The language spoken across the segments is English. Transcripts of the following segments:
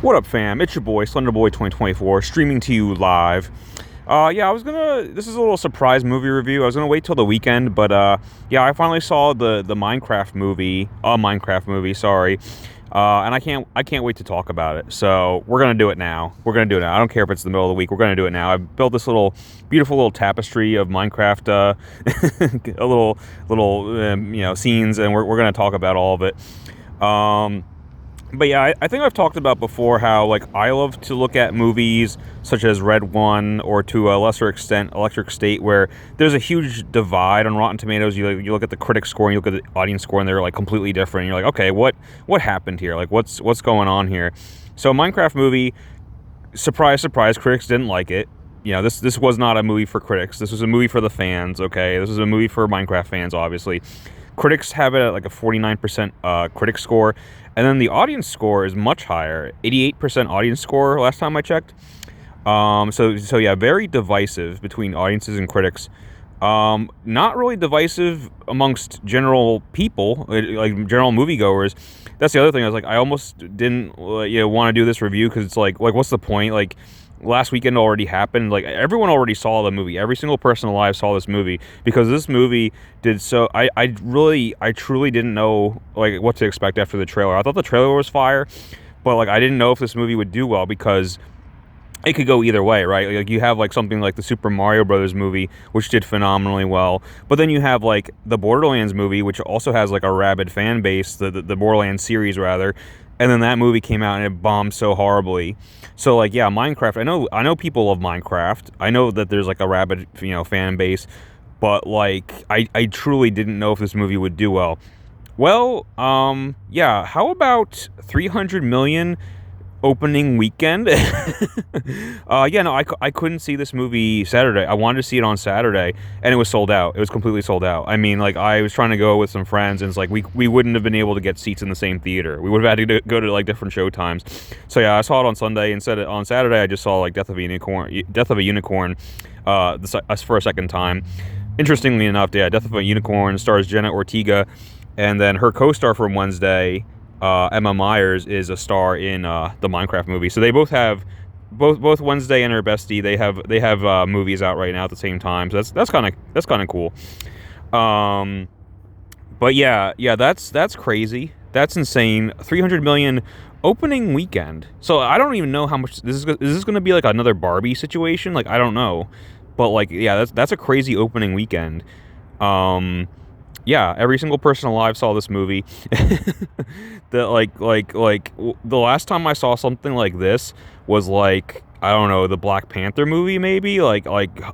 What up, fam? It's your boy, Slenderboy 2024, streaming to you live. This is a little surprise movie review. I was gonna wait till the weekend, but yeah, I finally saw the Minecraft movie, sorry. And I can't wait to talk about it. So we're gonna do it now. I don't care if it's the middle of the week. We're gonna do it now. I built this beautiful little tapestry of Minecraft, a little scenes, and we're gonna talk about all of it. But yeah, I think I've talked about before how, like, I love to look at movies such as Red One, or to a lesser extent Electric State, where there's a huge divide on Rotten Tomatoes. You look at the critic score and you look at the audience score, and they're like completely different. And you're like, okay, what happened here? Like, what's going on here? So Minecraft movie, surprise, surprise, critics didn't like it. You know, this was not a movie for critics. This was a movie for the fans. Okay, this was a movie for Minecraft fans, obviously. Critics have it at like a 49% critic score, and then the audience score is much higher, 88% audience score last time I checked. So yeah, very divisive between audiences and critics. Not really divisive amongst general people, like general moviegoers. That's the other thing. I was like, I almost didn't want to do this review because it's like what's the point? Like, last weekend already happened. Like, everyone already saw the movie. Every single person alive saw this movie, because this movie did so. I truly didn't know like what to expect after the trailer. I thought the trailer was fire, but like I didn't know if this movie would do well, because it could go either way, right? Like, you have like something like the Super Mario Brothers movie, which did phenomenally well, but then you have like the Borderlands movie, which also has like a rabid fan base, the Borderlands series rather. And then that movie came out and it bombed so horribly. So like, yeah, Minecraft, I know people love Minecraft. I know that there's like a rabid, fan base, but like I truly didn't know if this movie would do well. Well, yeah, how about 300 million opening weekend? I couldn't see this movie Saturday. I wanted to see it on Saturday, and it was sold out. It was completely sold out. I mean, like, I was trying to go with some friends, and it's like we wouldn't have been able to get seats in the same theater. We would have had to go to like different show times. So yeah, I saw it on Sunday. Instead, on Saturday, I just saw like Death of a Unicorn for a second time. Interestingly enough, yeah, Death of a Unicorn stars Jenna Ortega, and then her co-star from Wednesday, Emma Myers, is a star in the Minecraft movie. So they both have both Wednesday and her bestie. They have movies out right now at the same time. So that's kind of cool. But yeah, that's crazy. That's insane. 300 million opening weekend. So I don't even know how much is this going to be like another Barbie situation? Like, I don't know. But like, yeah, that's a crazy opening weekend. Yeah, every single person alive saw this movie. The last time I saw something like this was like, I don't know, the Black Panther movie, maybe. Like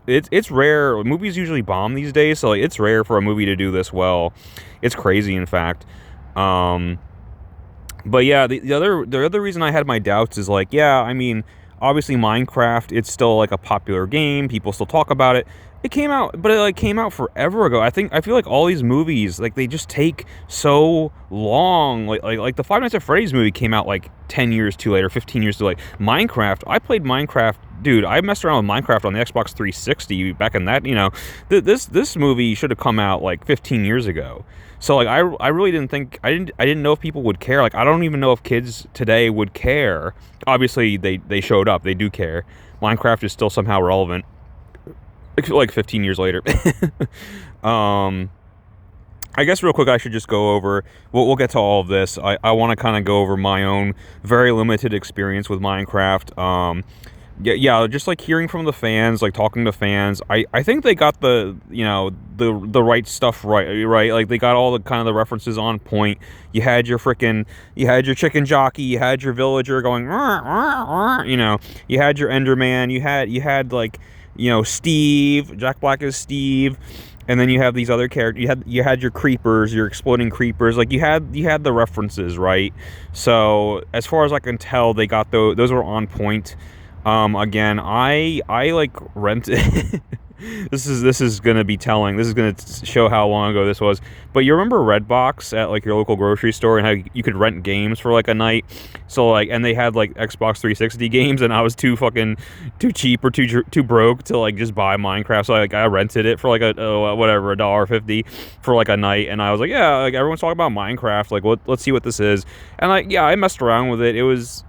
it's rare. Movies usually bomb these days, so like, it's rare for a movie to do this well. It's crazy, in fact. But yeah, the other reason I had my doubts is like, yeah, I mean, obviously Minecraft, it's still like a popular game. People still talk about it. It came out, but it came out forever ago. I feel like all these movies, like, they just take so long. Like the Five Nights at Freddy's movie came out like 10 years too late, or 15 years too late. Minecraft, I played Minecraft, dude. I messed around with Minecraft on the Xbox 360 back in that. This movie should have come out like 15 years ago. So like, I really didn't think, I didn't know if people would care. Like, I don't even know if kids today would care. Obviously they showed up. They do care. Minecraft is still somehow relevant, like 15 years later. I guess real quick, I should just go over, we'll get to all of this. I want to kind of go over my own very limited experience with Minecraft. Yeah, just like hearing from the fans, like talking to fans, I think they got the right stuff right? Like, they got all the kind of the references on point. You had your chicken jockey, you had your villager going, you had your Enderman, you had like, Steve, Jack Black is Steve, and then you have these other characters. You had your creepers, your exploding creepers. Like, you had the references, right? So as far as I can tell, they got those were on point. Again, I like rented. This is gonna be telling. This is gonna show how long ago this was. But you remember Redbox at like your local grocery store, and how you could rent games for like a night? So like, and they had like Xbox 360 games, and I was too cheap or too broke to like just buy Minecraft. So I rented it for like $1.50 for like a night, and I was like, yeah, like, everyone's talking about Minecraft. Like, let's see what this is. And like, yeah, I messed around with it. It was,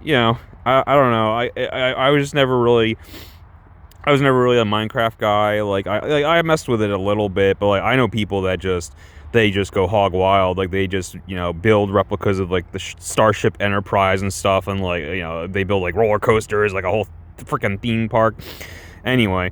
I don't know. I was just never really. I was never really a Minecraft guy. I messed with it a little bit, but like I know people that just they just go hog wild. Like they just build replicas of like the Starship Enterprise and stuff, and like they build like roller coasters, like a whole freaking theme park. Anyway,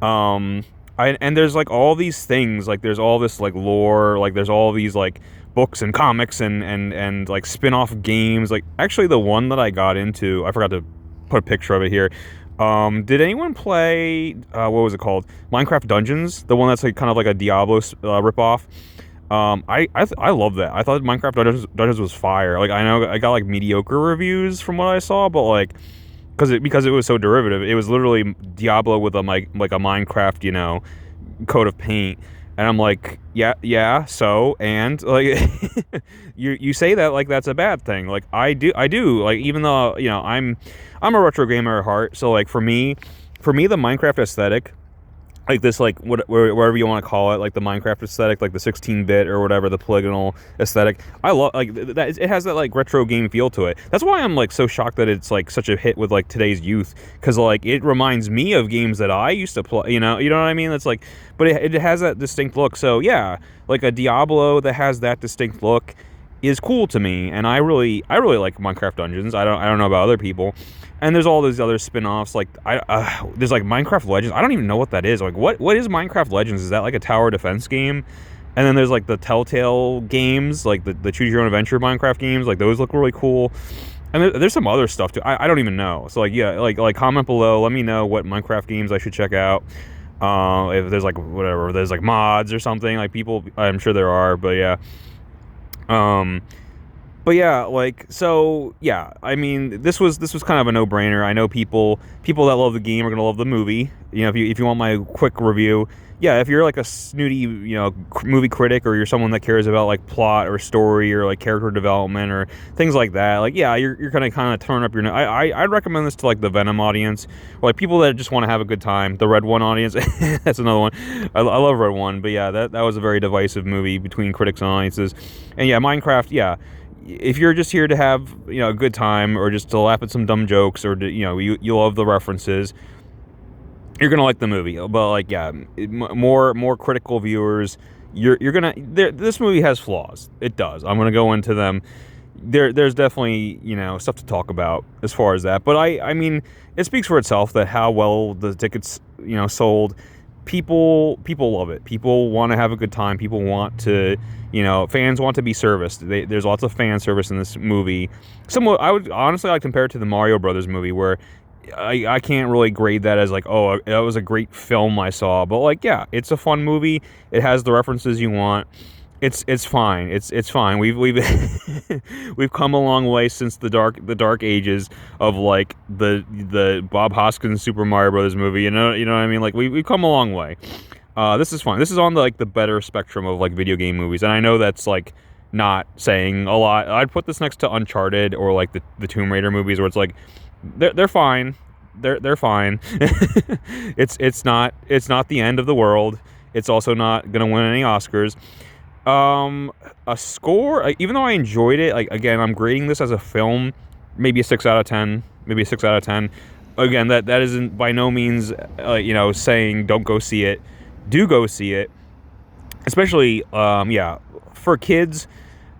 and there's like all these things. Like there's all this like lore. Like there's all these like books and comics and like spin-off games. Like actually the one that I got into, I forgot to put a picture of it here. Did anyone play what was it called? Minecraft Dungeons, the one that's like kind of like a Diablo ripoff. I love that. I thought Minecraft Dungeons was fire. Like I know I got like mediocre reviews from what I saw, but like because it was so derivative, it was literally Diablo with a like a Minecraft coat of paint. And I'm like, yeah, so, and, like, you say that like that's a bad thing. Like, I do, like, even though, I'm a retro gamer at heart, so, like, for me, the Minecraft aesthetic, like this, like, whatever you want to call it, like the Minecraft aesthetic, like the 16-bit or whatever, the polygonal aesthetic, I love, like, that, it has that, like, retro game feel to it. That's why I'm, like, so shocked that it's, like, such a hit with, like, today's youth, because, like, it reminds me of games that I used to play, you know what I mean? It's, like, but it has that distinct look, so, yeah, like, a Diablo that has that distinct look is cool to me, and I really like Minecraft Dungeons. I don't know about other people. And there's all these other spin-offs, like there's like Minecraft Legends. I don't even know what that is. Like what is Minecraft Legends? Is that like a tower defense game? And then there's like the Telltale games, like the choose your own adventure Minecraft games. Like those look really cool. And there's some other stuff too. I don't even know. So like yeah, like comment below. Let me know what Minecraft games I should check out. If there's like whatever, there's like mods or something. Like people, I'm sure there are. But yeah. Um, but yeah, like so yeah, I mean this was kind of a no-brainer. I know people that love the game are gonna love the movie. If you want my quick review, yeah, if you're like a snooty movie critic, or you're someone that cares about like plot or story or like character development or things like that, like yeah, you're gonna kind of turn up your I'd recommend this to like the Venom audience, or like people that just want to have a good time. The Red One audience, that's another one. I love Red One, but yeah, that was a very divisive movie between critics and audiences. And yeah, Minecraft, yeah, if you're just here to have a good time, or just to laugh at some dumb jokes, or to, you love the references, you're gonna like the movie. But like yeah, more critical viewers, you're gonna this movie has flaws. It does. I'm gonna go into them. There's definitely stuff to talk about as far as that. But I mean it speaks for itself that how well the tickets sold. People love it. People want to have a good time. People want to, fans want to be serviced. There's lots of fan service in this movie. Somewhat, I would honestly like compare it to the Mario Brothers movie, where I can't really grade that as like, oh, that was a great film I saw. But like, yeah, it's a fun movie. It has the references you want. It's fine. It's fine. We've we've come a long way since the dark ages of like the Bob Hoskins Super Mario Brothers movie. You know what I mean? Like we've come a long way. This is fine. This is on the better spectrum of like video game movies, and I know that's like not saying a lot. I'd put this next to Uncharted or like the Tomb Raider movies, where it's like they're fine. They're fine. It's not the end of the world. It's also not gonna win any Oscars. A score, even though I enjoyed it, like again, I'm grading this as a film, maybe a 6 out of 10, maybe a 6 out of 10. Again, that isn't by no means saying don't go see it. Do go see it, especially yeah, for kids.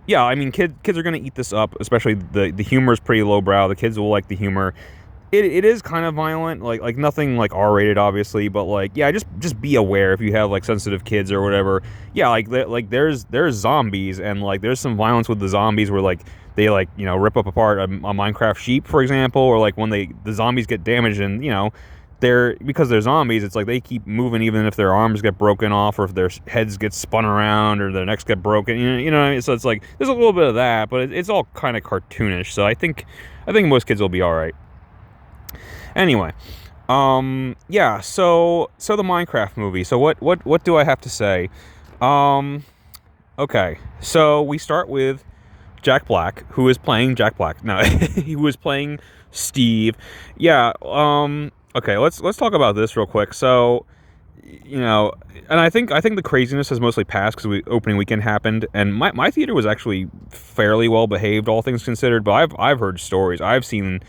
Yeah, I mean kids are gonna eat this up, especially the humor is pretty lowbrow. The kids will like the humor. It is kind of violent, like nothing like R-rated, obviously, but like yeah, just be aware if you have like sensitive kids or whatever. Yeah, like there's zombies, and like there's some violence with the zombies where like they like rip up apart a Minecraft sheep, for example, or like when the zombies get damaged, and because they're zombies, it's like they keep moving even if their arms get broken off, or if their heads get spun around, or their necks get broken. You know what I mean? So it's like there's a little bit of that, but it's all kind of cartoonish. So I think most kids will be all right. Anyway, yeah, so the Minecraft movie. So what do I have to say? Okay, so we start with Jack Black, who is playing Jack Black. No, he was playing Steve. Yeah, okay, let's talk about this real quick. So, and I think the craziness has mostly passed because opening weekend happened, and my theater was actually fairly well behaved, all things considered. But I've heard stories. I've seen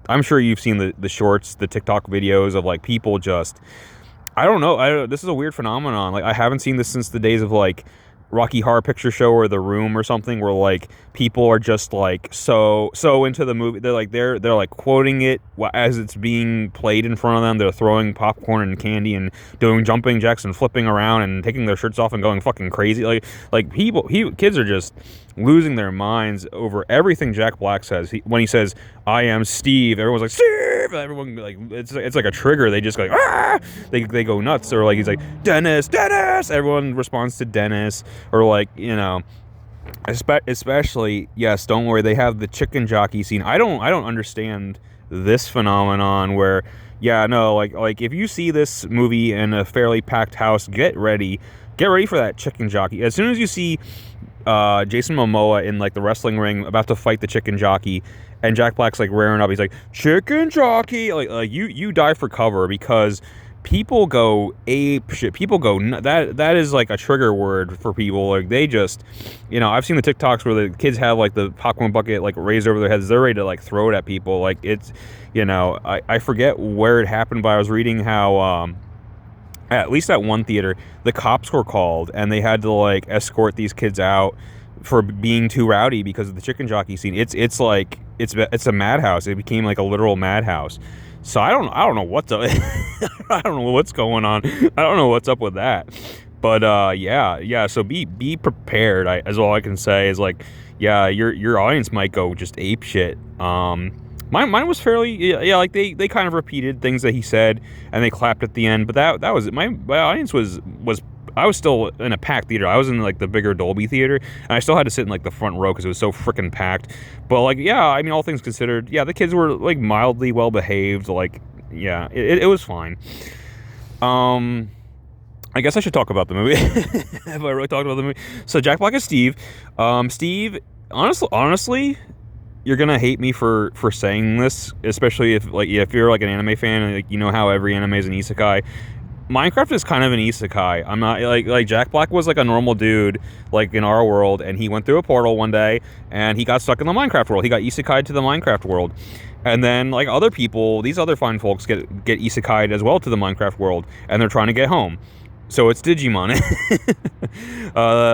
I'm sure you've seen the shorts, the TikTok videos of like people just, I don't know. This is a weird phenomenon. Like I haven't seen this since the days of like Rocky Horror Picture Show or The Room or something, where like people are just like so into the movie. They're like quoting it as it's being played in front of them. They're throwing popcorn and candy and doing jumping jacks and flipping around and taking their shirts off and going fucking crazy. Like kids are just losing their minds over everything Jack Black says. When he says, "I am Steve," everyone's like, "Steve!" Everyone like it's like a trigger. They just go like, ah! They go nuts. Or like he's like, "Dennis, Dennis!" Everyone responds to Dennis. Or like, you know, especially, yes, don't worry, they have the chicken jockey scene. I don't understand this phenomenon where, yeah, no, like if you see this movie in a fairly packed house, get ready for that chicken jockey. As soon as you see Jason Momoa in like the wrestling ring about to fight the chicken jockey, and Jack Black's like rearing up, he's like, "Chicken jockey!" Like you die for cover, because people go ape shit. People go that is like a trigger word for people. Like they just, you know, I've seen the TikToks where the kids have like the popcorn bucket like raised over their heads. They're ready to like throw it at people. Like it's, you know, I forget where it happened, but I was reading how at least at one theater the cops were called and they had to like escort these kids out for being too rowdy because of the chicken jockey scene. It's like it's a madhouse. It became like a literal madhouse. So I don't know what's up. I don't know what's going on. I don't know what's up with that. But yeah. So be prepared. As all I can say is like, yeah, your audience might go just ape shit. Mine was fairly, yeah, like they kind of repeated things that he said and they clapped at the end. But that was it. My audience was. I was still in a packed theater. I was in like the bigger Dolby theater, and I still had to sit in like the front row because it was so freaking packed. But like, yeah, I mean, all things considered, yeah, the kids were like mildly well behaved. Like, yeah, it was fine. I guess I should talk about the movie. Have I really talked about the movie? So Jack Black is Steve. Steve, honestly, you're gonna hate me for saying this, especially if you're like an anime fan and like you know how every anime is an isekai. Minecraft is kind of an isekai. I'm not like Jack Black was like a normal dude like in our world, and he went through a portal one day and he got stuck in the Minecraft world. He got isekai'd to the Minecraft world. And then like other people, these other fine folks get isekai'd as well to the Minecraft world, and they're trying to get home. So it's Digimon.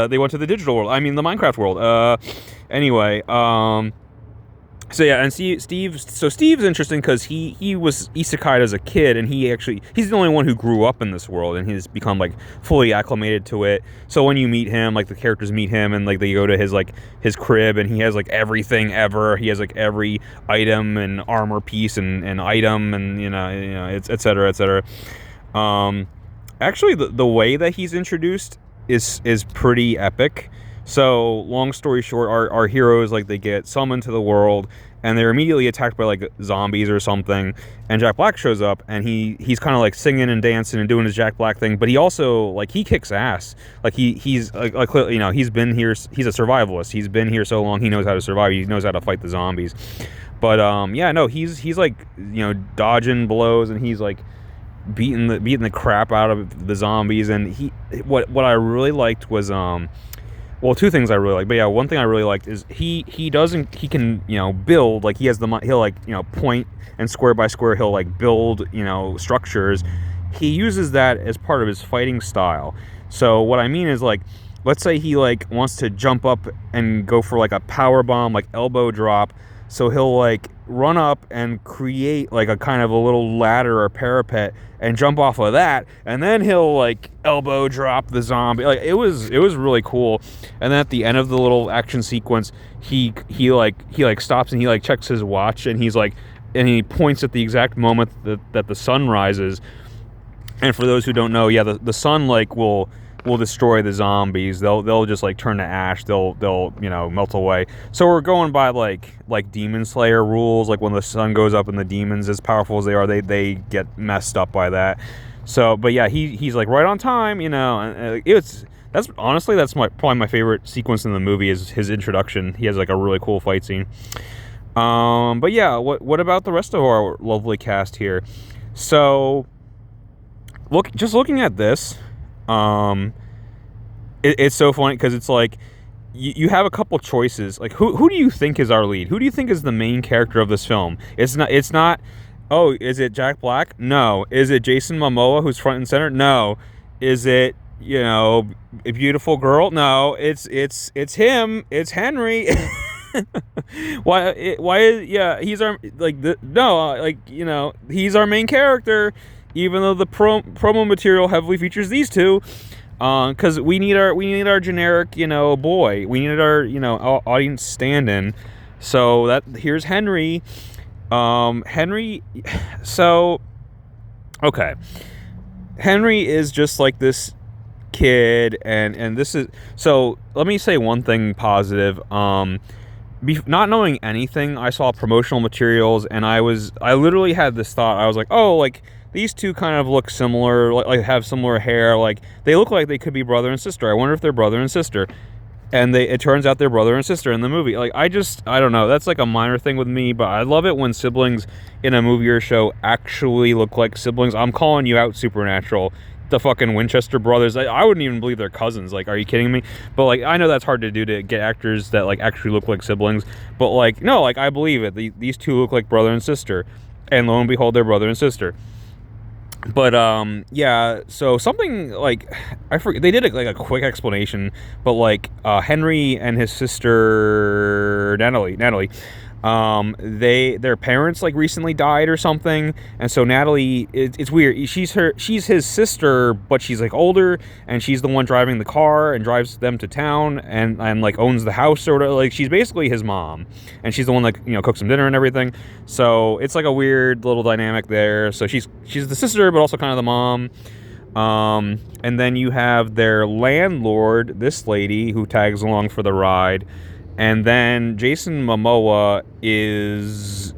They went to the digital world. I mean the Minecraft world. Anyway, so yeah, and Steve's interesting because he was isekai'd as a kid, and he's the only one who grew up in this world, and he's become like fully acclimated to it. So when you meet him, like the characters meet him, and like they go to his crib, and he has like everything ever. He has like every item and armor piece and item, and you know, it's et cetera, et cetera. Actually, the way that he's introduced is pretty epic. So, long story short, our heroes, like, they get summoned to the world, and they're immediately attacked by, like, zombies or something, and Jack Black shows up, and he's kind of, like, singing and dancing and doing his Jack Black thing, but he also, like, he kicks ass. Like, he's, like you know, he's been here, he's a survivalist. He's been here so long, he knows how to survive, he knows how to fight the zombies. But, yeah, no, he's like, you know, dodging blows, and he's, like, beating the crap out of the zombies, and what I really liked was, well, two things I really like, but yeah, one thing I really liked is he can, you know, build, like he'll like, you know, point and square by square, he'll like build, you know, structures. He uses that as part of his fighting style. So what I mean is, like, let's say he like wants to jump up and go for like a power bomb, like elbow drop. So he'll like run up and create like a kind of a little ladder or parapet and jump off of that, and then he'll like elbow drop the zombie. Like it was really cool. And then at the end of the little action sequence, he stops and he like checks his watch, and he points at the exact moment that the sun rises. And for those who don't know, yeah, the sun like will destroy the zombies. They'll just like turn to ash. They'll you know, melt away. So we're going by like Demon Slayer rules. Like when the sun goes up and the demons, as powerful as they are, they get messed up by that. So, but yeah, he's like right on time, you know. And that's probably my favorite sequence in the movie is his introduction. He has like a really cool fight scene. But yeah, what about the rest of our lovely cast here? So looking at this, it's so funny because it's like you have a couple choices. Like, who do you think is our lead? Who do you think is the main character of this film? It's not. Oh, is it Jack Black? No. Is it Jason Momoa, who's front and center? No. Is it, a beautiful girl? No. It's him. It's Henry. Why is, yeah, he's our, like, no, like, he's our main character, even though the promo material heavily features these two. Because we need our generic, boy. We needed our, audience stand-in. So here's Henry. Henry. So, okay. Henry is just like this kid, and this is, so let me say one thing positive. Not knowing anything, I saw promotional materials, and I literally had this thought. I was like, oh, like, these two kind of look similar, like have similar hair, like they look like they could be brother and sister. I wonder if they're brother and sister. And it turns out they're brother and sister in the movie. Like, I don't know. That's like a minor thing with me, but I love it when siblings in a movie or show actually look like siblings. I'm calling you out, Supernatural. The fucking Winchester brothers. I wouldn't even believe they're cousins. Like, are you kidding me? But, like, I know that's hard to do, to get actors that, like, actually look like siblings. But, like, no, like, I believe it. These two look like brother and sister. And lo and behold, they're brother and sister. But yeah, so something like, I forget, they did a quick explanation, but like Henry and his sister Natalie, their parents like recently died or something, and so Natalie, it's weird. She's his sister, but she's like older, and she's the one driving the car and drives them to town, and like owns the house, sort of. Like, she's basically his mom, and she's the one that cooks him dinner and everything. So it's like a weird little dynamic there. So she's the sister, but also kind of the mom. And then you have their landlord, this lady who tags along for the ride. And then Jason Momoa is,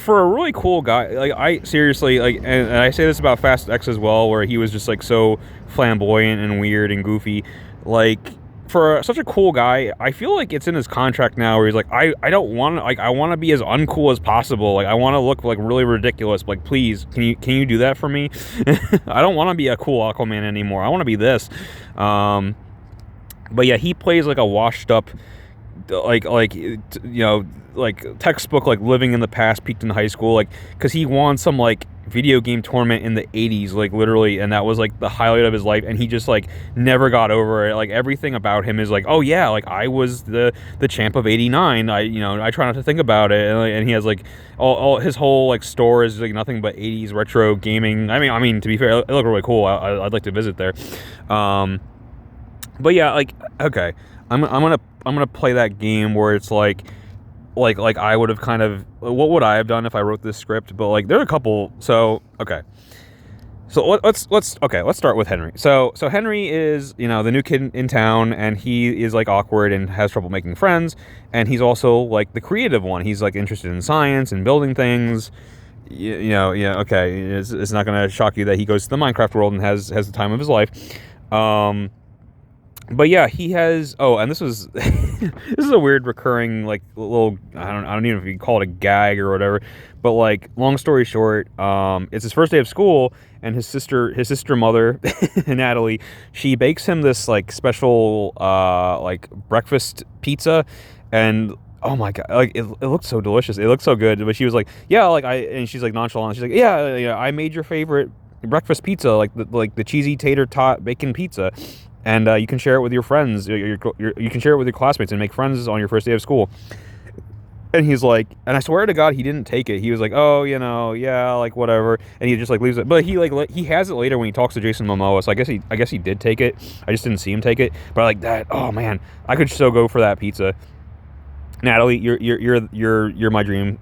for a really cool guy, like, I seriously, like, and I say this about Fast X as well, where he was just, like, so flamboyant and weird and goofy. Like, for such a cool guy, I feel like it's in his contract now where he's like, I don't want to, like, I want to be as uncool as possible. Like, I want to look, like, really ridiculous. Like, please, can you do that for me? I don't want to be a cool Aquaman anymore. I want to be this. But yeah, he plays like a washed up, like textbook, like living in the past, peaked in high school, like, because he won some like video game tournament in the 80s, like, literally, and that was like the highlight of his life, and he just like never got over it. Like, everything about him is like, oh yeah, like, I was the champ of 89. I try not to think about it, and he has like all his whole like store is like nothing but 80s retro gaming. I mean to be fair, it looked really cool. I'd like to visit there. But yeah, like, okay, I'm gonna play that game where it's like I would have kind of, what would I have done if I wrote this script? But like, there are a couple. So okay, so let's start with Henry. So Henry is the new kid in town, and he is like awkward and has trouble making friends, and he's also like the creative one. He's like interested in science and building things. Okay, it's not gonna shock you that he goes to the Minecraft world and has the time of his life. But yeah, he has. Oh, and this was this is a weird recurring like little. I don't even know if you can call it a gag or whatever. But like, long story short, it's his first day of school, and his sister mother, Natalie, she bakes him this like special like breakfast pizza, and oh my god, like it looked so delicious. It looked so good. But she was like, yeah, like and she's like nonchalant. She's like, yeah, I made your favorite breakfast pizza, like the cheesy tater tot bacon pizza. And you can share it with your friends. You can share it with your classmates and make friends on your first day of school. And he's like, and I swear to God, he didn't take it. He was like, oh, yeah, like whatever. And he just like leaves it. But he has it later when he talks to Jason Momoa. So I guess he did take it. I just didn't see him take it. But like that, oh man, I could so go for that pizza. Natalie, you're my dream.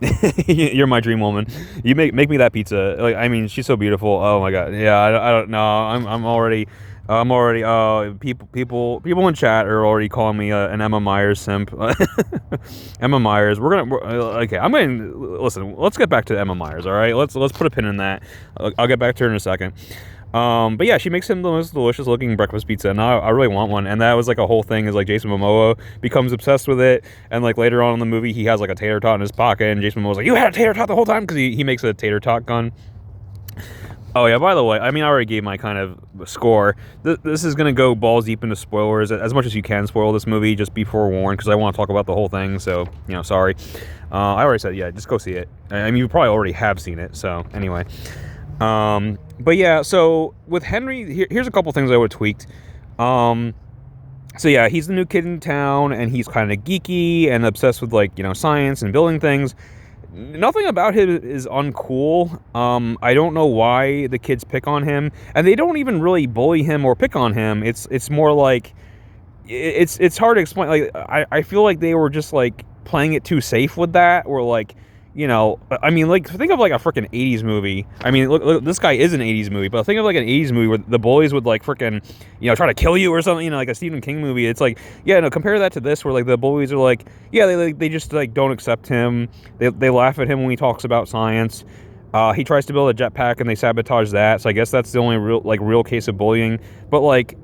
You're my dream woman. You make me that pizza. Like, I mean, she's so beautiful. Oh my God. Yeah, I don't know. I'm already. People in chat are already calling me an Emma Myers simp. Emma Myers. Okay. Listen. Let's get back to Emma Myers. All right. Let's put a pin in that. I'll get back to her in a second. But yeah, she makes him the most delicious looking breakfast pizza, and I really want one. And that was like a whole thing, is like Jason Momoa becomes obsessed with it, and like later on in the movie, he has like a tater tot in his pocket, and Jason Momoa's like, "You had a tater tot the whole time," because he makes a tater tot gun. Oh yeah. By the way, I mean I already gave my kind of score. This is gonna go balls deep into spoilers as much as you can spoil this movie. Just be forewarned because I want to talk about the whole thing. So sorry. I already said yeah. Just go see it. I mean you probably already have seen it. So anyway. But yeah. So with Henry, here's a couple things I would have tweaked. So yeah, he's the new kid in town, and he's kind of geeky and obsessed with like science and building things. Nothing about him is uncool. I don't know why the kids pick on him, and they don't even really bully him or pick on him. It's more like it's hard to explain. Like I feel like they were just like playing it too safe with that, or like I mean, like think of like a freaking 80s movie. I mean, look, this guy is an 80s movie, but think of like an 80s movie where the bullies would like freaking try to kill you or something. Like a Stephen King movie. It's like compare that to this where like the bullies are like they just like don't accept him. They laugh at him when he talks about science. He tries to build a jetpack and they sabotage that. So I guess that's the only real case of bullying. But like,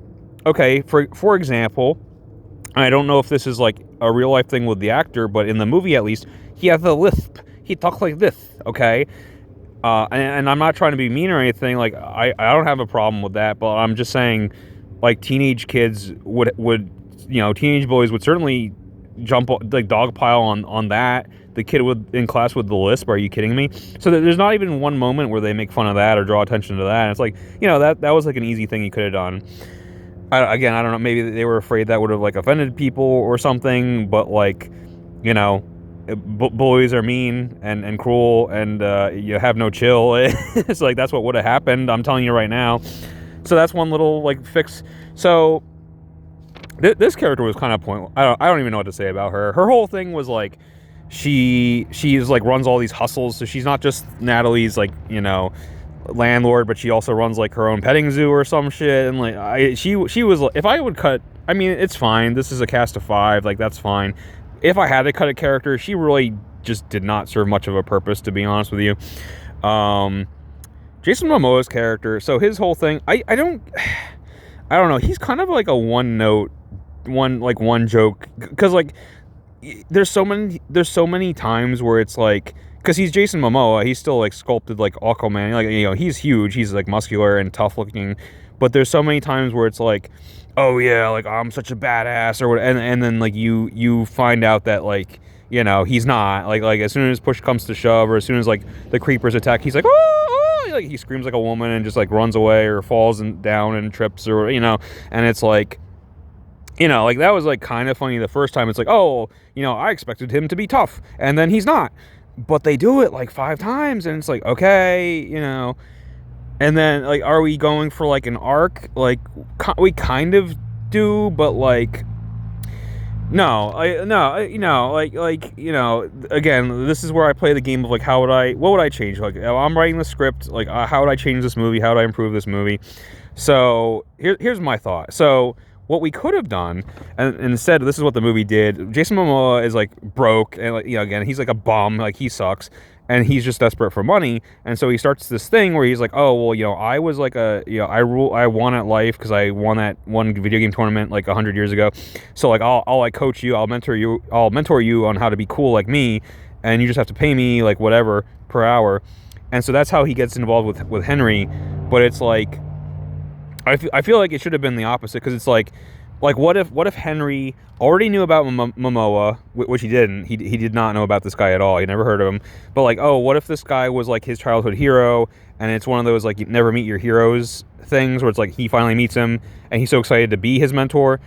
okay, for example, I don't know if this is like a real life thing with the actor, but in the movie at least, he has a lisp. He talks like this, okay? And I'm not trying to be mean or anything. Like I don't have a problem with that, but I'm just saying, like teenage kids would teenage boys would certainly jump like dogpile on that. The kid in class with the lisp. Are you kidding me? So there's not even one moment where they make fun of that or draw attention to that. And it's like that was like an easy thing you could have done. I don't know. Maybe they were afraid that would have like offended people or something. But like bullies are mean and cruel and you have no chill. It's like that's what would have happened. I'm telling you right now. So that's one little like fix. So this character was kind of pointless. I don't even know what to say about her. Her whole thing was like she's like runs all these hustles. So she's not just Natalie's like landlord, but she also runs like her own petting zoo or some shit. And like she was like, if I would cut, I mean it's fine. This is a cast of 5. Like that's fine. If I had to cut a character, she really just did not serve much of a purpose, to be honest with you. Jason Momoa's character, so his whole thing, I don't know. He's kind of like a one joke, because like there's so many times where it's like, because he's Jason Momoa, he's still like sculpted like Aquaman, like he's huge, he's like muscular and tough looking, but there's so many times where it's like, oh yeah, like I'm such a badass or what, and then like you find out that like he's not, like as soon as push comes to shove, or as soon as like the creepers attack, he's like oh, like he screams like a woman and just like runs away or falls down and trips, or and it's like like that was like kind of funny the first time. It's like, oh, I expected him to be tough and then he's not, but they do it like 5 times and it's like, okay, and then, like, are we going for, like, an arc? Like, we kind of do, but, like, no, again, this is where I play the game of, like, what would I change? Like, I'm writing the script, like, how would I change this movie? How would I improve this movie? So, here's my thought. So, what we could have done, and instead, this is what the movie did. Jason Momoa is, like, broke, and, like, again, he's, like, a bum, like, he sucks. And he's just desperate for money, and so he starts this thing where he's like, oh well, I was like I won at life because I won that one video game tournament like 100 years ago. So like I'll like coach you, I'll mentor you on how to be cool like me, and you just have to pay me like whatever per hour. And so that's how he gets involved with Henry. But it's like I feel like it should have been the opposite, because it's like what if Henry already knew about Momoa, which he didn't. He did not know about this guy at all. He never heard of him. But like, oh, what if this guy was like his childhood hero, and it's one of those like you never meet your heroes things where it's like he finally meets him and he's so excited to be his mentor,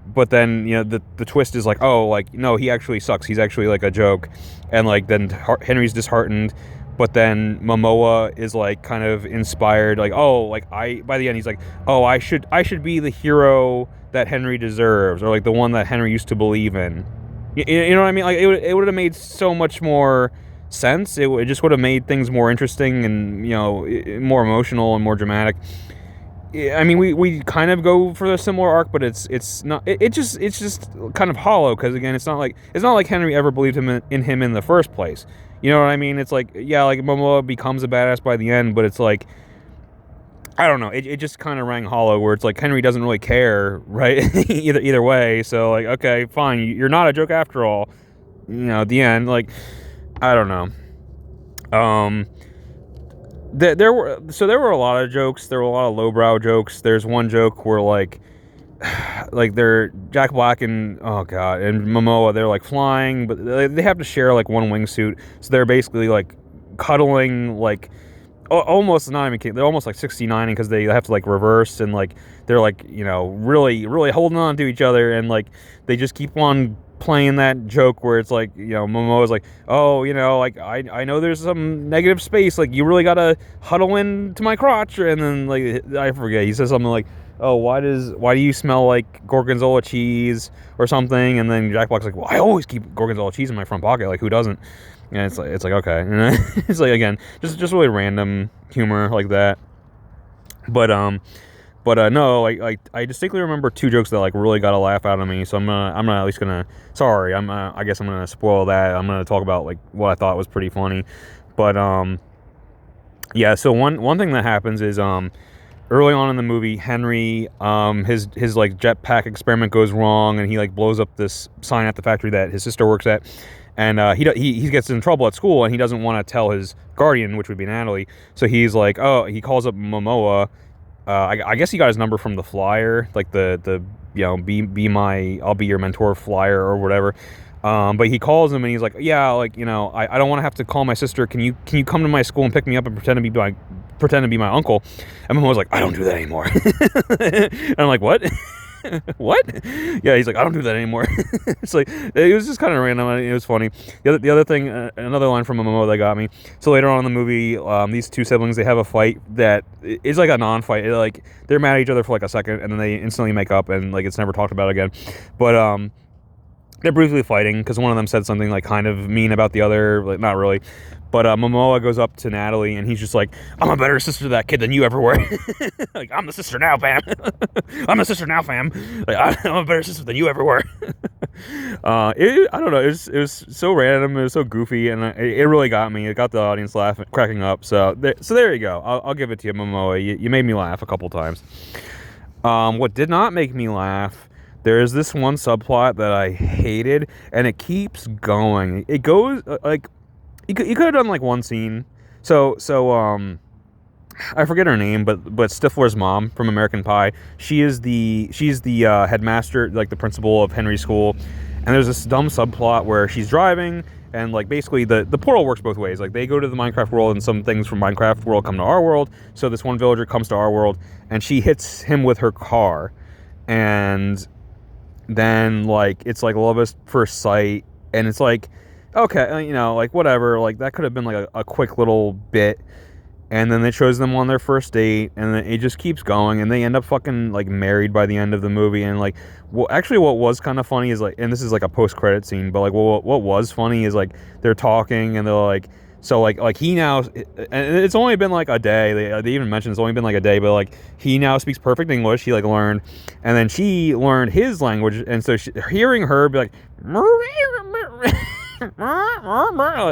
but then the twist is like, oh, like no, he actually sucks. He's actually like a joke, and like then Henry's disheartened. But then Momoa is like kind of inspired, like, oh, like by the end he's like, oh, I should be the hero that Henry deserves, or like the one that Henry used to believe in. You know what I mean? Like it would have made so much more sense. It just would have made things more interesting and more emotional and more dramatic. I mean, we kind of go for a similar arc, but it's not. It's just kind of hollow, because again, it's not like Henry ever believed in him in the first place. You know what I mean? It's like, yeah, like Momoa becomes a badass by the end, but it's like, I don't know. It just kind of rang hollow, where it's like Henry doesn't really care, right? either way. So like, okay, fine, you're not a joke after all. At the end, like, I don't know. there were a lot of jokes. There were a lot of lowbrow jokes. There's one joke where like they're Jack Black and oh god and Momoa, they're like flying, but they have to share like one wingsuit, so they're basically like cuddling, like almost not even kidding, they're almost like 69 because they have to like reverse, and like they're like, you know, really holding on to each other, and like they just keep on playing that joke where it's like, you know, Momoa's like, oh, you know, like I know there's some negative space, like you really gotta huddle into my crotch, and then like I forget, he says something like, oh, why do you smell like gorgonzola cheese or something, and then Jack Black's like, well, I always keep gorgonzola cheese in my front pocket, like who doesn't? And it's like okay, and it's like, again, just really random humor like that. But no, I distinctly remember two jokes that like really got a laugh out of me. So I'm gonna at least sorry, I guess I'm gonna spoil that. I'm gonna talk about like what I thought was pretty funny. But yeah. So one thing that happens is early on in the movie, Henry, his like jetpack experiment goes wrong, and he like blows up this sign at the factory that his sister works at. And he gets in trouble at school, and he doesn't want to tell his guardian, which would be Natalie. So he's like, oh, he calls up Momoa. I guess he got his number from the flyer, like the you know, I'll be your mentor flyer or whatever. But he calls him and he's like, yeah, like, you know, I don't want to have to call my sister. Can you come to my school and pick me up and pretend to be my uncle? And Momoa's like, I don't do that anymore. And I'm like, what? What? Yeah, he's like, I don't do that anymore. It's like, it was just kind of random. It was funny. The other thing, another line from Momoa that got me. So later on in the movie, these two siblings, they have a fight that is like a non-fight. Like they're mad at each other for like a second, and then they instantly make up, and like it's never talked about again. But they're briefly fighting because one of them said something like kind of mean about the other, like not really. But Momoa goes up to Natalie, and he's just like, I'm a better sister to that kid than you ever were. Like, I'm the sister now, fam. I'm the sister now, fam. Like, I'm a better sister than you ever were. I don't know. It was so random. It was so goofy, and it really got me. It got the audience laughing, cracking up. So there you go. I'll give it to you, Momoa. You made me laugh a couple times. What did not make me laugh, there is this one subplot that I hated, and it keeps going. It goes like, you could have done like one scene. So I forget her name, but Stifler's mom from American Pie, she's the headmaster, like the principal of Henry's school. And there's this dumb subplot where she's driving, and like basically the portal works both ways. Like they go to the Minecraft world, and some things from Minecraft world come to our world. So this one villager comes to our world, and she hits him with her car, and then like it's like love at first sight, and it's like, okay, you know, like whatever, like that could have been like a quick little bit, and then they chose them on their first date, and then it just keeps going, and they end up fucking like married by the end of the movie. And like, well, actually what was kind of funny is like, and this is like a post-credit scene, but like what was funny is like they're talking, and they're like, so like he now, and it's only been like a day, they even mentioned it's only been like a day, but like he now speaks perfect English, he like learned, and then she learned his language, and so hearing her be like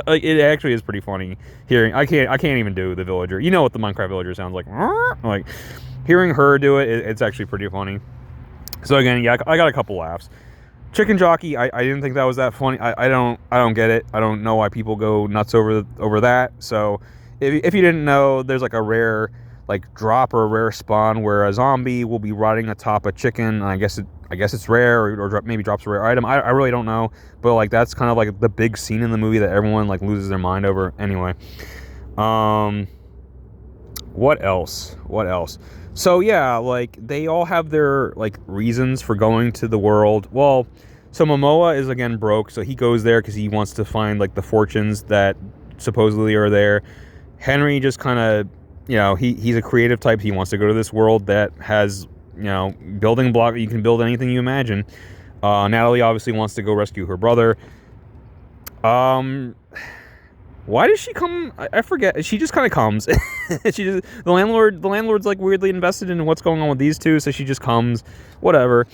like, it actually is pretty funny hearing. I can't even do the villager. You know what the Minecraft villager sounds like. Like hearing her do it's actually pretty funny. So again, yeah, I got a couple laughs. Chicken Jockey, I didn't think that was that funny. I don't get it. I don't know why people go nuts over that. So if you didn't know, there's like a rare like drop or a rare spawn where a zombie will be riding atop a chicken. I guess it's rare, or maybe drops a rare item. I really don't know, but like that's kind of like the big scene in the movie that everyone like loses their mind over. Anyway, what else? So yeah, like they all have their like reasons for going to the world. Well, so Momoa is again broke, so he goes there because he wants to find like the fortunes that supposedly are there. Henry just kind of, you know, he's a creative type. He wants to go to this world that has, you know, building block. You can build anything you imagine. Natalie obviously wants to go rescue her brother. Why does she come? I forget. She just kind of comes. The landlord's like weirdly invested in what's going on with these two, so she just comes. Whatever.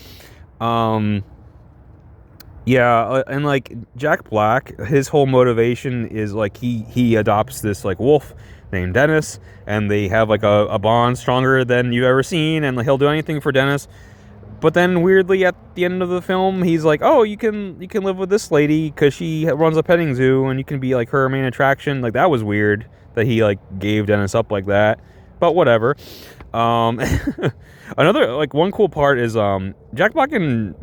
Yeah, and like Jack Black, his whole motivation is like he adopts this like wolf named Dennis, and they have like a bond stronger than you've ever seen, and like, he'll do anything for Dennis. But then weirdly at the end of the film, he's like, "Oh, you can live with this lady because she runs a petting zoo, and you can be like her main attraction." Like that was weird that he like gave Dennis up like that. But whatever. Um, Another like one cool part is Jack Black and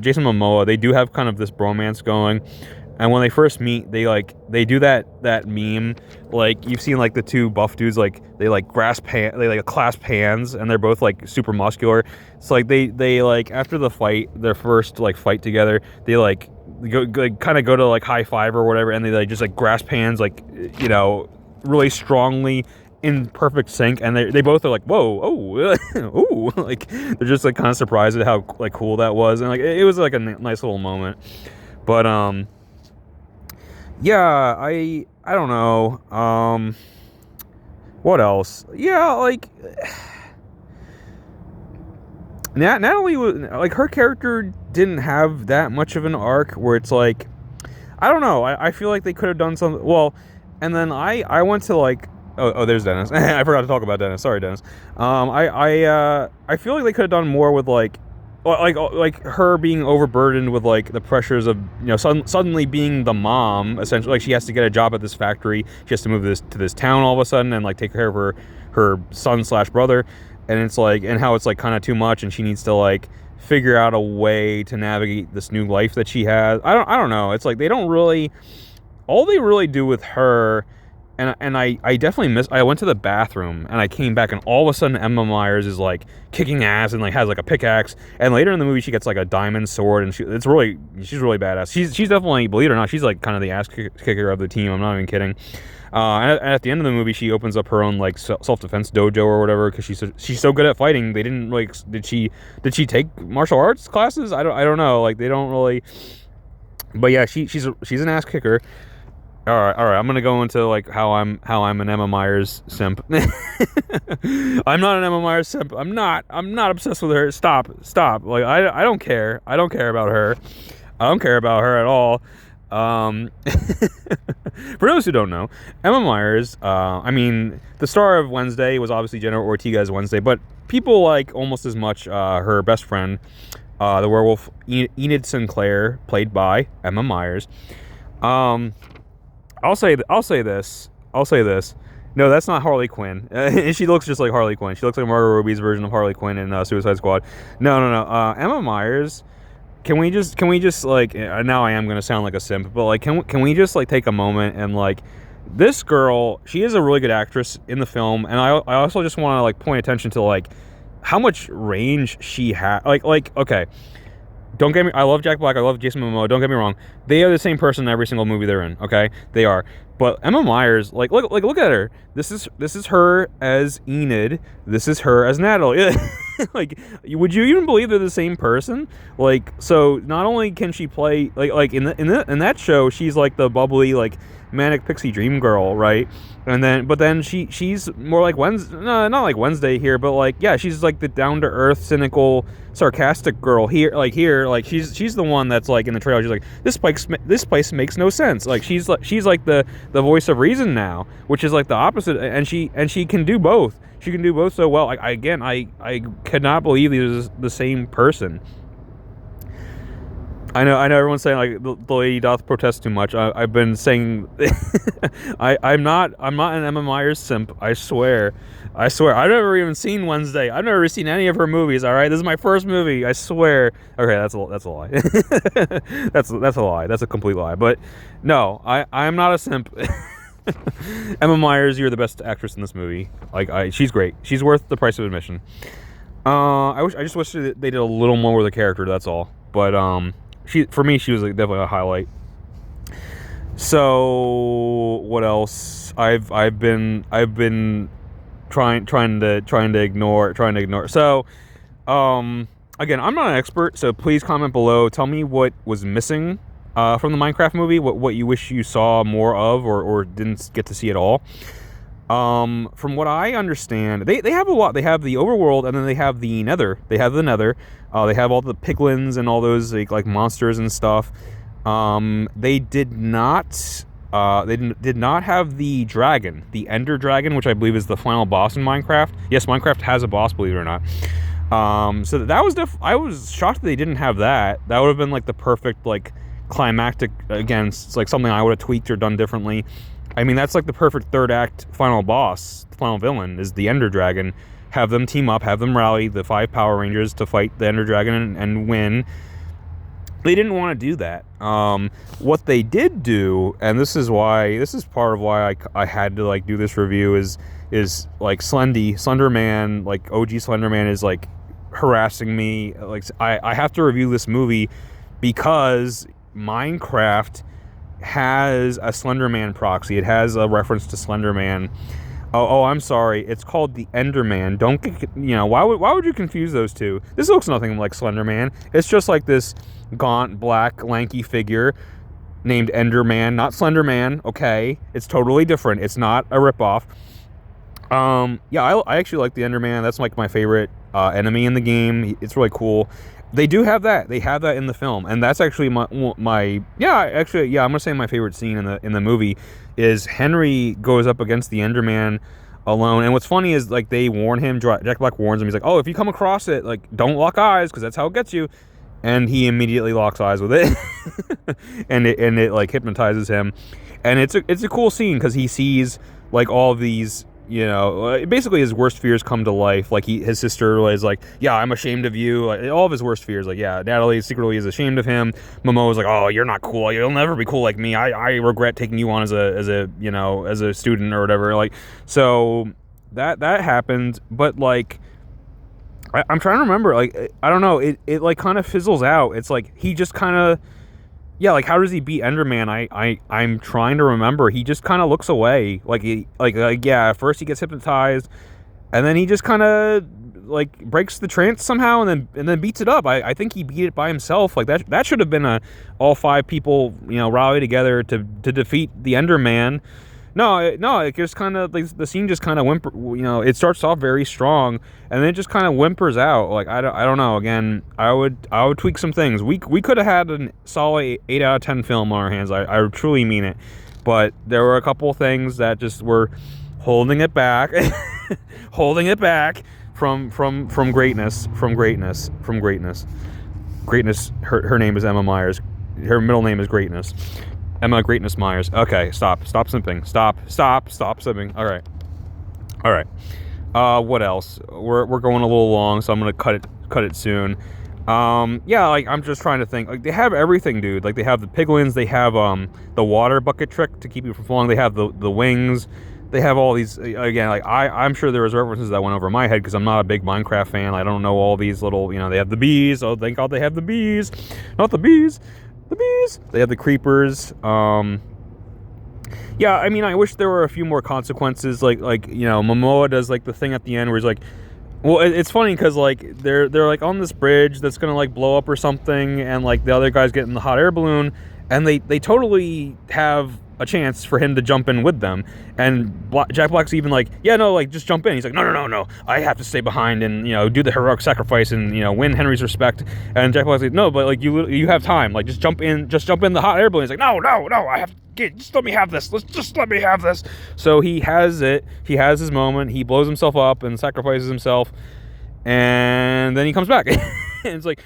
Jason Momoa. They do have kind of this bromance going, and when they first meet, they do that meme, like you've seen like the two buff dudes, like they like they like clasp hands, and they're both like super muscular. So like they like after the fight, their first like fight together, they like kind of go to like high five or whatever, and they like just like grasp hands, like really strongly in perfect sync, and they both are like, whoa, oh, ooh, like they're just like kind of surprised at how like cool that was, and like it was like a nice little moment. But yeah, I don't know. What else? Yeah, like Natalie was like, her character didn't have that much of an arc where it's like, I don't know. I feel like they could have done something. Well, and then I went to like, oh, there's Dennis. I forgot to talk about Dennis. Sorry, Dennis. I feel like they could have done more with like her being overburdened with like the pressures of suddenly being the mom, essentially. Like she has to get a job at this factory. She has to move to this town all of a sudden and like take care of her son/brother, and it's like, and how it's like kind of too much, and she needs to like figure out a way to navigate this new life that she has. I don't know. It's like they don't really, all they really do with her. And I definitely missed. I went to the bathroom and I came back, and all of a sudden Emma Myers is like kicking ass and like has like a pickaxe. And later in the movie, she gets like a diamond sword, and she's really badass. She's definitely, believe it or not, she's like kind of the ass kicker of the team. I'm not even kidding. And at the end of the movie, she opens up her own like self-defense dojo or whatever because she's so good at fighting. They didn't like, did she take martial arts classes? I don't know. Like they don't really. But yeah, she's an ass kicker. All right. I'm gonna go into like how I'm an Emma Myers simp. I'm not an Emma Myers simp. I'm not obsessed with her. Stop. Like I don't care. I don't care about her. I don't care about her at all. For those who don't know, Emma Myers. I mean, the star of Wednesday was obviously Jenna Ortega's Wednesday, but people like almost as much her best friend, the werewolf Enid Sinclair, played by Emma Myers. I'll say this. No, that's not Harley Quinn. She looks just like Harley Quinn. She looks like Margot Robbie's version of Harley Quinn in Suicide Squad. No. Emma Myers. Can we just like, now I am gonna sound like a simp, but like, can we just like take a moment and like, this girl, she is a really good actress in the film, and I also just want to like point attention to like how much range she had. Like okay. Don't get me. I love Jack Black. I love Jason Momoa. Don't get me wrong. They are the same person in every single movie they're in. Okay, they are. But Emma Myers, look at her. This is her as Enid. This is her as Natalie. Like, would you even believe they're the same person? Like, so not only can she play like in that show, she's like the bubbly like manic pixie dream girl, right? And then she's more like Wednesday, no, not like Wednesday here, but like, yeah, she's like the down to earth, cynical, sarcastic girl here. Like she's the one that's like in the trailer. She's like, this place makes no sense. Like she's like the voice of reason now, which is like the opposite. And she can do both. She can do both so well. I could not believe these are the same person. I know everyone's saying like the lady doth protest too much. I've been saying I'm not an Emma Myers simp. I swear. I've never even seen Wednesday. I've never seen any of her movies. All right, this is my first movie. I swear. Okay, that's a lie. that's a lie. That's a complete lie. But no, I'm not a simp. Emma Myers, you're the best actress in this movie. Like she's great. She's worth the price of admission. I just wish they did a little more with the character. That's all. But for me, she was like definitely a highlight. So what else? I've been trying to ignore. So again, I'm not an expert, so please comment below. Tell me what was missing from the Minecraft movie, what you wish you saw more of, or didn't get to see at all. From what I understand, they have a lot. They have the overworld, and then they have the nether. They have the nether. They have all the piglins and all those like monsters and stuff. They did not have the dragon, the Ender Dragon, which I believe is the final boss in Minecraft. Yes, Minecraft has a boss, believe it or not. So that was I was shocked that they didn't have that. That would have been like the perfect like climactic, again, it's like something I would have tweaked or done differently. I mean, that's like the perfect third act final boss, final villain is the Ender Dragon. Have them team up, have them rally the 5 Power Rangers to fight the Ender Dragon and win. They didn't want to do that. What they did do, and this is part of why I had to like do this review, is like Slender Man, like OG Slender Man is like harassing me. Like I have to review this movie because Minecraft has a Slender Man proxy. It has a reference to Slender Man. Oh, I'm sorry. It's called the Enderman. Don't get, why would you confuse those two? This looks nothing like Slender Man. It's just like this gaunt, black, lanky figure named Enderman, not Slender Man. Okay, it's totally different. It's not a ripoff. Yeah, I actually like the Enderman. That's like my favorite enemy in the game. It's really cool. They do have that. They have that in the film, and that's actually my I'm gonna say my favorite scene in the movie is Henry goes up against the Enderman alone. And what's funny is like they warn him. Jack Black warns him. He's like, "Oh, if you come across it, like don't lock eyes because that's how it gets you." And he immediately locks eyes with it, and it like hypnotizes him. And it's a cool scene because he sees like all of these. Basically his worst fears come to life. Like his sister is like, yeah, I'm ashamed of you. Like, all of his worst fears, like, yeah, Natalie secretly is ashamed of him. Momoa's like, oh, you're not cool. You'll never be cool like me. I regret taking you on as a student or whatever. Like, so that happened. But like, I'm trying to remember. Like, I don't know. It like kind of fizzles out. It's like he just kind of. Yeah, like how does he beat Enderman? I'm trying to remember. He just kind of looks away. At first he gets hypnotized, and then he just kind of like breaks the trance somehow, and then beats it up. I think he beat it by himself. Like that should have been all 5 people rally together to defeat the Enderman. No, it just kind of like the scene just kind of it starts off very strong and then it just kind of whimpers out. Like I don't know. Again, I would tweak some things. We could have had a solid 8 out of 10 film on our hands. I truly mean it. But there were a couple things that just were holding it back, holding it back from greatness. Greatness. Her name is Emma Myers. Her middle name is Greatness. Emma Greatness Myers. Okay, stop simping. Stop simping. All right. What else? We're going a little long, so I'm gonna cut it soon. Like I'm just trying to think. Like they have everything, dude. Like they have the piglins. They have the water bucket trick to keep you from falling. They have the wings. They have all these. Again, like I'm sure there was references that went over my head because I'm not a big Minecraft fan. I don't know all these little. They have the bees. Oh, thank God they have the bees. Not the bees. The bees. They have the creepers. Yeah, I mean, I wish there were a few more consequences. Like Momoa does like the thing at the end where he's like, well, it's funny because like they're like on this bridge that's gonna like blow up or something, and like the other guys get in the hot air balloon, and they totally have a chance for him to jump in with them. And Jack Black's even like, yeah, no, like just jump in. He's like, no, I have to stay behind and do the heroic sacrifice and win Henry's respect. And Jack Black's like, no, but like you have time, like just jump in the hot air balloon. He's like, no, I have to just let me have this. Just let me have this. So he has it. He has his moment. He blows himself up and sacrifices himself, and then he comes back. And it's like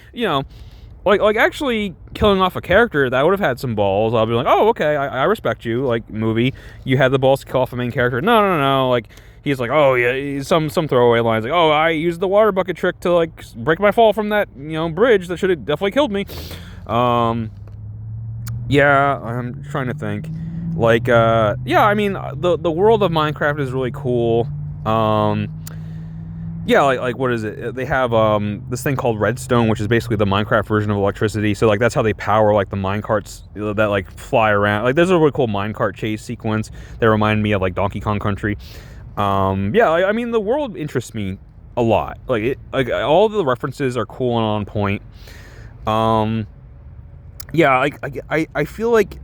like actually killing off a character that would have had some balls. I'll be like, oh, okay, I respect you. Like movie, you had the balls to kill off a main character. No. Like he's like, oh yeah, some throwaway lines like, oh, I used the water bucket trick to like break my fall from that bridge that should have definitely killed me. Yeah, I'm trying to think. Like I mean the world of Minecraft is really cool. Yeah, like what is it? They have this thing called redstone, which is basically the Minecraft version of electricity. So like that's how they power like the minecarts that like fly around. Like there's a really cool minecart chase sequence that remind me of like Donkey Kong Country. I mean the world interests me a lot. Like all the references are cool and on point. I feel like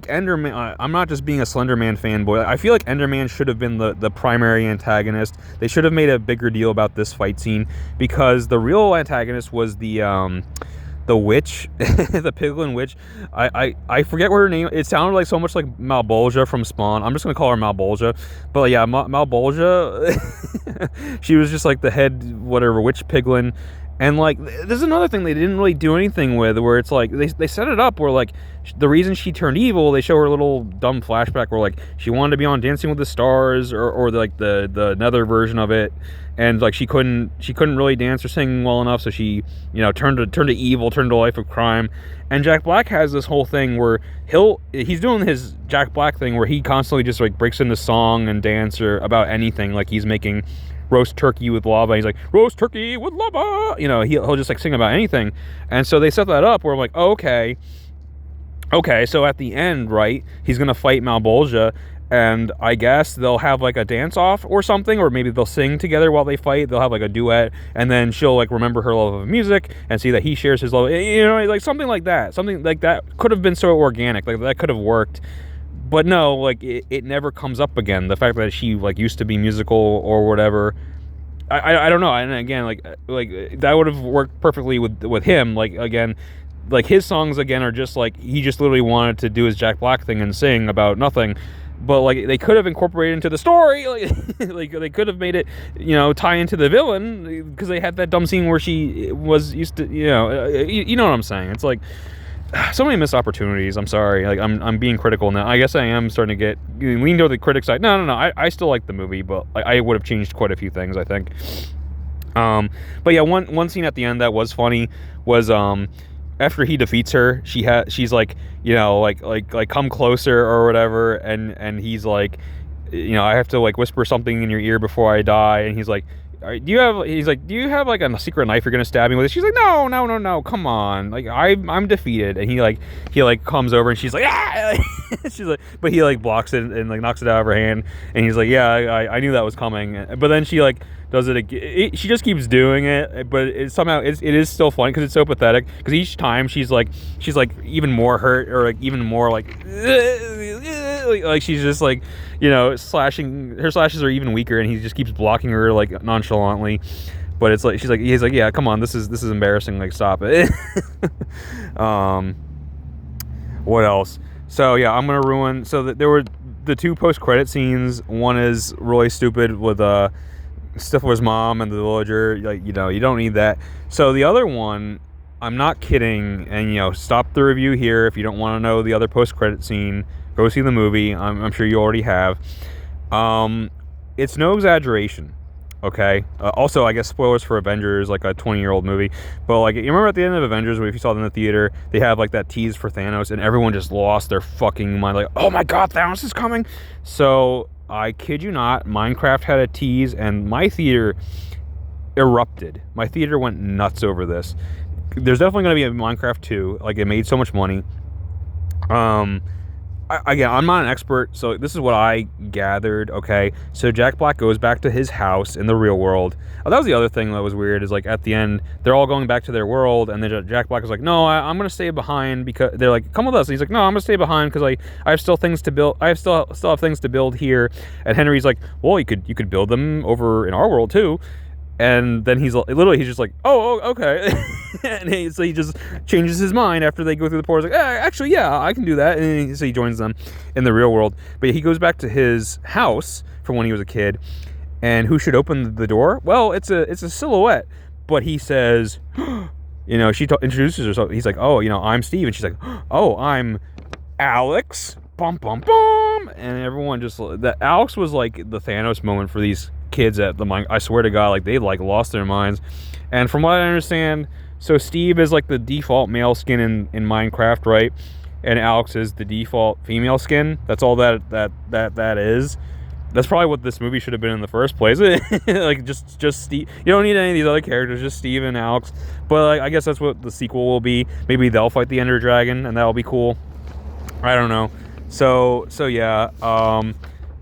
Enderman. I'm not just being a Slender Man fanboy. I feel like Enderman should have been the primary antagonist. They should have made a bigger deal about this fight scene because the real antagonist was the the witch, the piglin witch. I forget what her name. It sounded like so much like Malbolgia from Spawn. I'm just gonna call her Malbolgia. But yeah, Malbolgia. She was just like the head whatever witch piglin. And like, there's another thing they didn't really do anything with, where it's like they set it up where like the reason she turned evil, they show her a little dumb flashback where like she wanted to be on Dancing with the Stars or like the nether version of it, and like she couldn't really dance or sing well enough, so she turned to evil, turned to a life of crime. And Jack Black has this whole thing where he's doing his Jack Black thing where he constantly just like breaks into song and dance or about anything, like he's making roast turkey with lava. He's like, roast turkey with lava. He'll just like sing about anything. And so they set that up where I'm like, oh, okay. So at the end, right, he's going to fight Malbolgia, and I guess they'll have like a dance off or something, or maybe they'll sing together while they fight. They'll have like a duet, and then she'll like remember her love of music and see that he shares his love, like something like that. Something like that could have been so organic, like that could have worked. But no, like it never comes up again. The fact that she like used to be musical or whatever, I don't know. And again, like that would have worked perfectly with him. Like again, like his songs again are just like he just literally wanted to do his Jack Black thing and sing about nothing. But like they could have incorporated into the story, like like they could have made it, tie into the villain, because they had that dumb scene where she was used to, you know what I'm saying. It's like, so many missed opportunities. I'm sorry. Like I'm being critical now. I guess I am starting to get lean to the critic side. No. I still like the movie, but I would have changed quite a few things, I think. But yeah, one scene at the end that was funny was after he defeats her, she's like, like come closer or whatever, and he's like, I have to like whisper something in your ear before I die, and he's like, do you have like a secret knife you're gonna stab me with? She's like, no, come on, like I'm defeated. And he comes over and she's like, ah! She's like, but he like blocks it and like knocks it out of her hand, and he's like, yeah, I knew that was coming. But then she like does it again. She just keeps doing it, but it is still funny because it's so pathetic, because each time she's like even more hurt, or like even more like she's just like, slashing. Her slashes are even weaker, and he just keeps blocking her like nonchalantly. But it's like he's like, yeah, come on, this is embarrassing, like stop it. What else? So yeah, I'm gonna ruin. So there were the two post-credit scenes. One is really stupid with Stifler's mom and the villager. Like, you don't need that. So the other one, I'm not kidding, and stop the review here if you don't want to know the other post-credit scene. Go see the movie. I'm sure you already have. It's no exaggeration. Okay. Also, I guess spoilers for Avengers, like a 20-year-old movie. But like, you remember at the end of Avengers, if you saw it in the theater, they have like that tease for Thanos, and everyone just lost their fucking mind. Like, oh my god, Thanos is coming. So I kid you not, Minecraft had a tease, and my theater erupted. My theater went nuts over this. There's definitely going to be a Minecraft 2. Like, it made so much money. Again, I'm not an expert, so this is what I gathered, okay? So Jack Black goes back to his house in the real world. Oh, that was the other thing that was weird, is like at the end, they're all going back to their world, and then Jack Black was like, no, I'm going to stay behind, because they're like, come with us. And he's like, no, I'm going to stay behind because I have still things to build. I still have things to build here. And Henry's like, well, you could build them over in our world too. And then he's just like, oh okay. And so he just changes his mind after they go through the portal. He's like, actually, yeah, I can do that. And so he joins them in the real world. But he goes back to his house from when he was a kid. And who should open the door? Well, it's a silhouette. But he says, she introduces herself. He's like, oh, I'm Steve. And she's like, oh, I'm Alex. Bum, bum, bum. And everyone Alex was like the Thanos moment for these kids at the mine. I swear to God, like they like lost their minds. And from what I understand, so Steve is like the default male skin in Minecraft, right? And Alex is the default female skin. That's all that is. That's probably what this movie should have been in the first place. Like just Steve. You don't need any of these other characters, just Steve and Alex. But like, I guess that's what the sequel will be. Maybe they'll fight the Ender Dragon, and that'll be cool. I don't know. So yeah.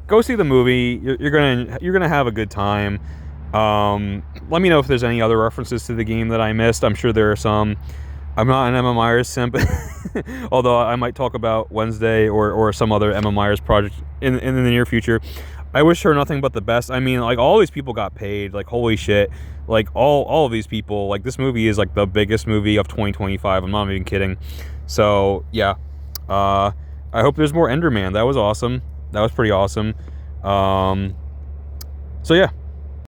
Go see the movie. You're gonna have a good time. Let me know if there's any other references to the game that I missed. I'm sure there are some. I'm not an Emma Myers simp, although I might talk about Wednesday or some other Emma Myers project in the near future. I wish her nothing but the best. I mean, like, all these people got paid. Like, holy shit. Like, all of these people. Like, this movie is like the biggest movie of 2025. I'm not even kidding. So yeah, I hope there's more Enderman. That was awesome. That was pretty awesome. So yeah.